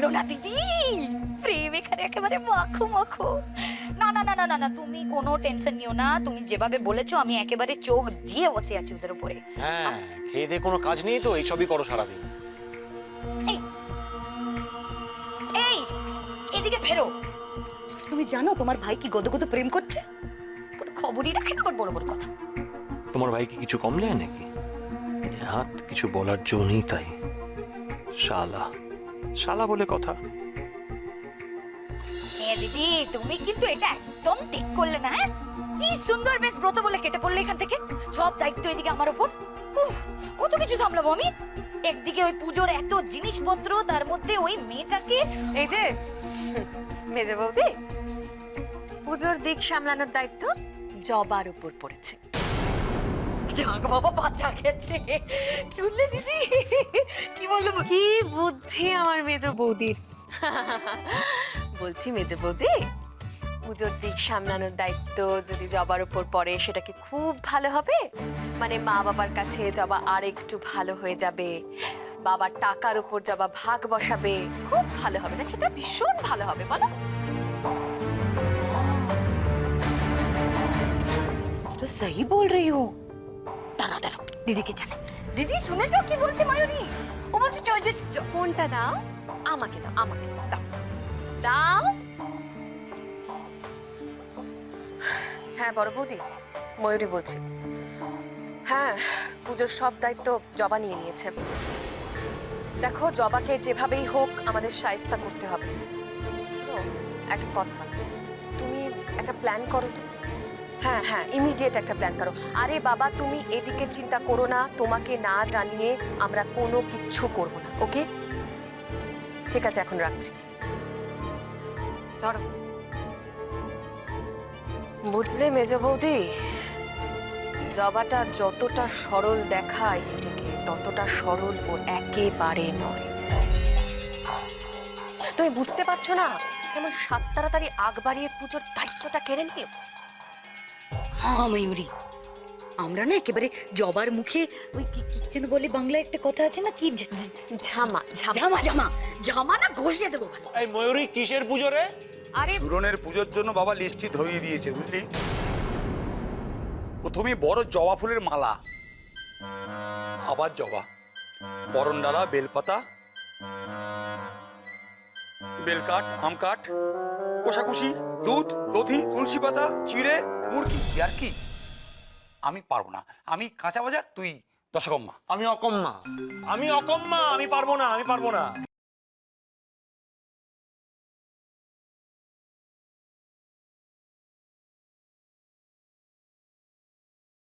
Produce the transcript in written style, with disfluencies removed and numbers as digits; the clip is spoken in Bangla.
বলো না দিদি, প্রেম এখানে একেবারে মাখো মাখো। না না না না না না, তুমি কোনো টেনশন নিও না, তুমি যেভাবে বলেছো আমি একেবারে চোখ দিয়ে বসে আছি ওদের উপরে। হ্যাঁ, খেয়ে দিয়ে কোনো কাজ নেই তো এইসবই করো সারাদিন। এই এই এদিকে ফেরো। তুমি জানো তোমার ভাই কি গদগদ প্রেম করছে? কোনো খবরই রাখে না, আবার বড় বড় কথা। তোমার ভাই কি কিছু কম নেয় নাকি? হাত কিছু বলার জো নেই তাই। শালা শালা বলে কথা। হ্যাঁ দিদি, তুমি কিন্তু এটা একদম ঠিক করলে না। হ্যাঁ, কি সুন্দর বেশ ব্রত বলে কেটে পড়লে এখান থেকে। সব দায়িত্ব এদিকে আমার উপর। কত কিছু সামলাবো আমি। একদিকে ওই পুজোর এত জিনিসপত্র, তার মধ্যে ওই মেয়েটাকে। এই যে মেজে বৌদি, পুজোর দিক সামলানোর দায়িত্ব জবার উপর পড়েছে। যাক বাবা, বাঁচা গেছে। শুনলে দিদি কি বললো? কি বুদ্ধি আমার মেজ বৌদির। বলছি মেজ বৌদি, পুজোর দিক সামলানোর দায়িত্ব যদি জবার উপর পড়ে সেটা কি খুব ভালো হবে? মানে মা বাবার কাছে জবা আর একটু ভালো হয়ে যাবে, বাবার টাকার উপর জবা ভাগ বসাবে, খুব ভালো হবে না? সেটা ভীষণ ভালো হবে, বলো? তো সহি বল রही हो। দাঁড়াও দাঁড়াও, দিদিকে জানে। দিদি শুনেছো কি বলছে ময়ূরী? ও বলছে ফোনটা দাও, আমাকে দাও, আমাকে দাও, দাও। হ্যাঁ বড় বৌদি, ময়ূরী বলছি। হ্যাঁ, পুজোর সব দায়িত্ব জবা নিয়ে নিয়েছে। দেখো, জবাকে যেভাবেই হোক আমাদের শায়েস্তা করতে হবে। শোনো, একটা কথা, তুমি একটা প্ল্যান করো তো। হ্যাঁ হ্যাঁ, ইমিডিয়েট একটা প্ল্যান করো। আরে বাবা, তুমি এদিকের চিন্তা করো না, তোমাকে না জানিয়ে আমরা কোনো কিচ্ছু করব না, ওকে? ঠিক আছে, এখন রাখছি। ধরো। বুঝলে মেজ বৌদি, জবাটা যতটা সরল দেখায় নিজেকে, ততটা সরল ও একেবারে নয়। তুমি বুঝতে পারছো না কেমন সাত তাড়াতাড়ি আগ বাড়িয়ে পুজোর দায়িত্বটা কেড়ে নিল? হ্যাঁ ময়ূরী, আমরা না একেবারে জবার মুখে ওই কি কি যেন বলে বাংলায় একটা কথা আছে না, কি ঝামা ঝামা ঝামা ঝামা ঝামা না ঘষিয়ে দেবো। এই ময়ূরী, কিসের পুজো রে? আরে চূড়নের পুজোর জন্য বাবা লিস্টটি ধরিয়ে দিয়েছে, বুঝলি? প্রথমে বড় জবা ফুলের মালা, আবার জবা, বরণডালা, বেলপাতা, বেলকাঠ, আম কাঠ, কোষাকুষি, দুধ, দধি, তুলসী পাতা, চিড়ে, মুরগি। আর কি? আমি পারবো না, আমি কাঁচা বাজার, তুই দশকম্মা। আমি অকম্মা, আমি অকম্মা, আমি পারবো না, আমি পারবো না।